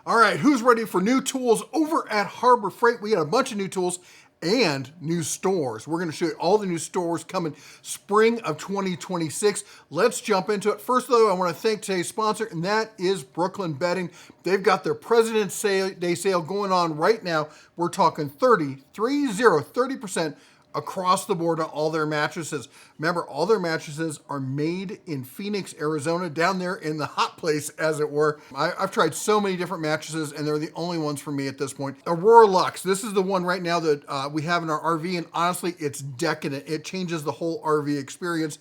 All right, who's ready for new tools over at Harbor Freight? We got a bunch of new tools and new stores. We're going to show you all the new stores coming spring of 2026. Let's jump into it. First, though, I want to thank today's sponsor, and that is Brooklyn Bedding. They've got their President's Day sale going on right now. We're talking 30% across the board on all their mattresses. Remember, all their mattresses are made in Phoenix, Arizona, down there in the hot place, as it were. I've tried so many different mattresses, and they're the only ones for me at this point. Aurora Luxe, this is the one right now that we have in our RV, and honestly, it's decadent. It changes the whole RV experience.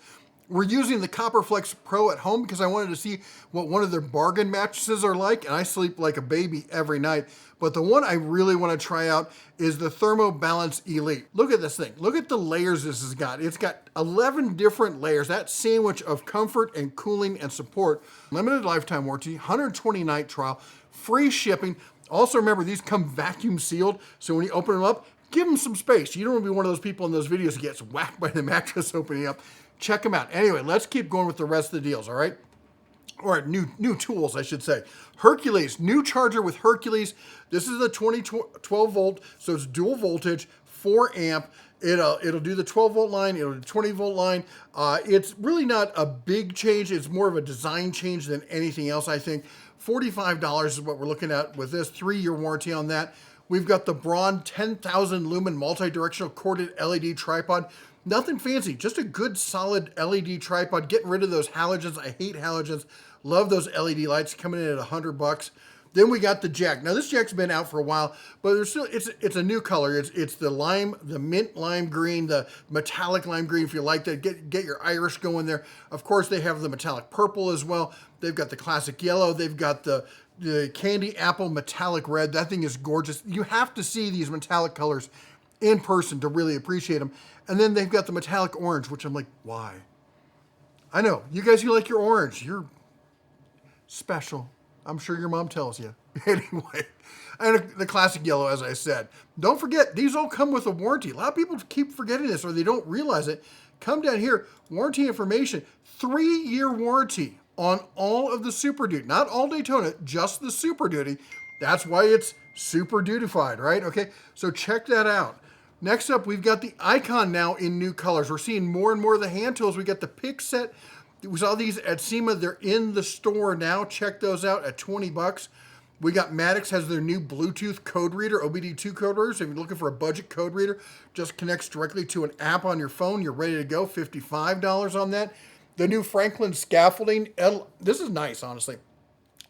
We're using the CopperFlex Pro at home because I wanted to see what one of their bargain mattresses are like, and I sleep like a baby every night. But the one I really want to try out is the ThermoBalance Elite. Look at this thing. Look at the layers this has got. It's got 11 different layers. That sandwich of comfort and cooling and support. Limited lifetime warranty, 120 night trial, free shipping. Also remember, these come vacuum sealed, so when you open them up, give them some space. You don't want to be one of those people in those videos who gets whacked by the mattress opening up. Check them out. Anyway, let's keep going with the rest of the deals, all right? Or new tools, I should say. Hercules, new charger with Hercules. This is the 12 volt, so it's dual voltage, 4 amp. It'll do the 12 volt line, it'll do the 20 volt line. It's really not a big change. It's more of a design change than anything else, I think. $45 is what we're looking at with this, 3-year warranty on that. We've got the Braun 10,000 lumen multi-directional corded LED tripod. Nothing fancy, just a good solid LED tripod. Getting rid of those halogens. I hate halogens. Love those LED lights coming in at $100. Then we got the jack. Now this jack's been out for a while, but there's still it's a new color. It's the mint lime green, the metallic lime green. If you like that, get your Irish going there. Of course, they have the metallic purple as well. They've got the classic yellow. They've got the candy apple metallic red. That thing is gorgeous. You have to see these metallic colors in person to really appreciate them. And then they've got the metallic orange, which I'm like, why? I know, you guys who like your orange, you're special. I'm sure your mom tells you. Anyway, and the classic yellow, as I said. Don't forget, these all come with a warranty. A lot of people keep forgetting this or they don't realize it. Come down here, warranty information, 3-year warranty on all of the Super Duty. Not all Daytona, just the Super Duty. That's why it's super duty-fied, right? Okay, so check that out. Next up, we've got the Icon now in new colors. We're seeing more and more of the hand tools. We got the pick set. We saw these at SEMA. They're in the store now. Check those out at $20. We got Mattress has their new Bluetooth code reader, OBD2 code reader. So if you're looking for a budget code reader, just connects directly to an app on your phone. You're ready to go. $55 on that. The new Franklin scaffolding. This is nice, honestly.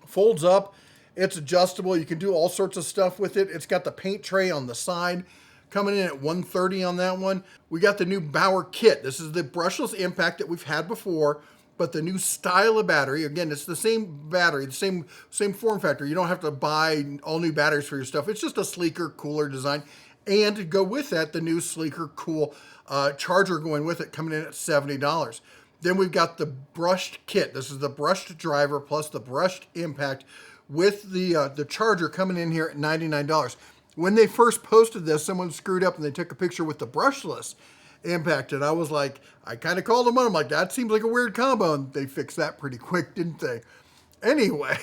Folds up. It's adjustable. You can do all sorts of stuff with it. It's got the paint tray on the side. Coming in at $130 on that one. We got the new Bauer kit. This is the brushless impact that we've had before, but the new style of battery. Again, it's the same battery, the same form factor. You don't have to buy all new batteries for your stuff. It's just a sleeker, cooler design. And to go with that, the new sleeker, cool charger going with it, coming in at $70. Then we've got the brushed kit. This is the brushed driver plus the brushed impact with the charger coming in here at $99. When they first posted this, someone screwed up and they took a picture with the brushless impact. And I was like, I kind of called them on. I'm like, that seems like a weird combo. And they fixed that pretty quick, didn't they? Anyway,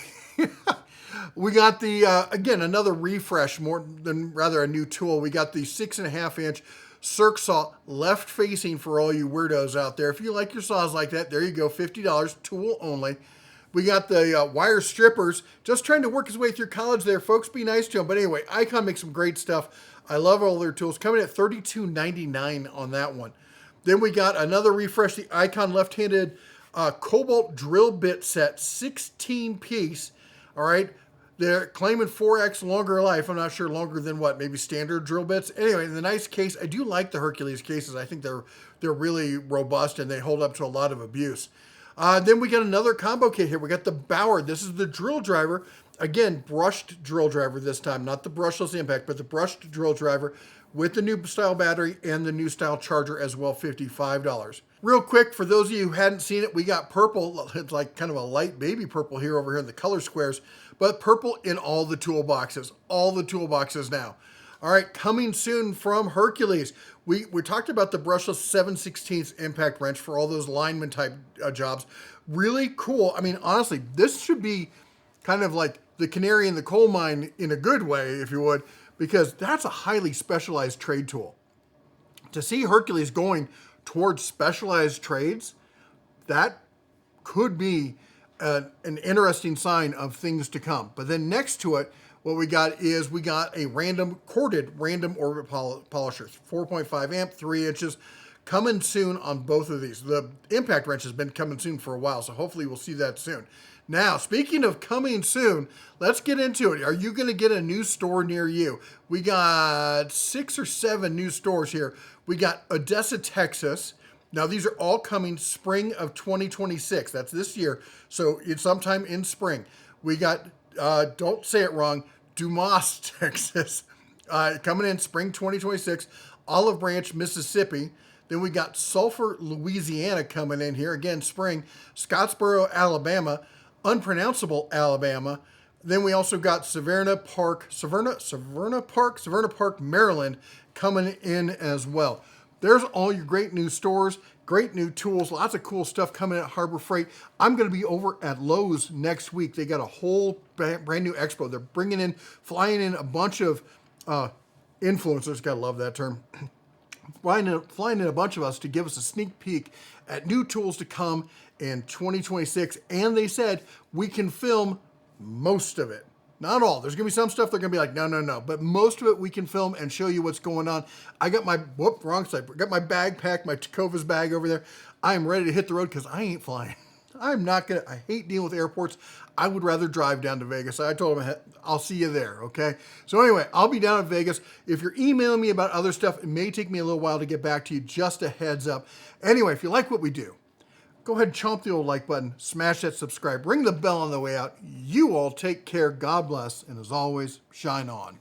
we got the, again, another refresh, more than rather a new tool. We got the 6.5-inch Circ Saw left facing for all you weirdos out there. If you like your saws like that, there you go, $50, tool only. We got the wire strippers, just trying to work his way through college there. Folks, be nice to him. But anyway, Icon makes some great stuff. I love all their tools. Coming at $32.99 on that one. Then we got another refresh, the Icon left-handed Cobalt drill bit set, 16-piece. All right, they're claiming 4x longer life. I'm not sure longer than what, maybe standard drill bits. Anyway, in the nice case, I do like the Hercules cases. I think they're really robust and they hold up to a lot of abuse. Then we got another combo kit here. We got the Bauer. This is the drill driver. Again, brushed drill driver this time. Not the brushless impact, but the brushed drill driver with the new style battery and the new style charger as well, $55. Real quick, for those of you who hadn't seen it, we got purple. It's like kind of a light baby purple here over here in the color squares, but purple in all the toolboxes. All the toolboxes now. All right, coming soon from Hercules. We talked about the brushless 7/16 impact wrench for all those lineman type jobs. Really cool. I mean, honestly, this should be kind of like the canary in the coal mine in a good way, if you would, because that's a highly specialized trade tool. To see Hercules going towards specialized trades, that could be an interesting sign of things to come. But then next to it, what we got is we got a corded random orbit polisher, 4.5 amp, 3 inches, coming soon on both of these. The impact wrench has been coming soon for a while, so hopefully we'll see that soon. Now, speaking of coming soon, let's get into it. Are you going to get a new store near you? We got 6 or 7 new stores here. We got Odessa, Texas. Now, these are all coming spring of 2026. That's this year, so it's sometime in spring. We got, don't say it wrong, Dumas, Texas, coming in spring 2026. Olive Branch, Mississippi. Then we got Sulphur, Louisiana coming in here, again, spring. Scottsboro, Alabama. Unpronounceable, Alabama. Then we also got Savannah Park, Maryland coming in as well. There's all your great new stores, great new tools, lots of cool stuff coming at Harbor Freight. I'm going to be over at Lowe's next week. They got a whole brand new expo. They're flying in a bunch of influencers. Gotta love that term. Flying in a bunch of us to give us a sneak peek at new tools to come in 2026. And they said we can film most of it. Not all. There's going to be some stuff they're going to be like, no. But most of it we can film and show you what's going on. I got my, wrong side. Got my bag packed, my Tecovas bag over there. I am ready to hit the road because I ain't flying. I'm not going to, I hate dealing with airports. I would rather drive down to Vegas. I told them, I'll see you there, okay? So anyway, I'll be down at Vegas. If you're emailing me about other stuff, it may take me a little while to get back to you. Just a heads up. Anyway, if you like what we do, go ahead and chomp the old like button, smash that subscribe, ring the bell on the way out. You all take care, God bless, and as always, shine on.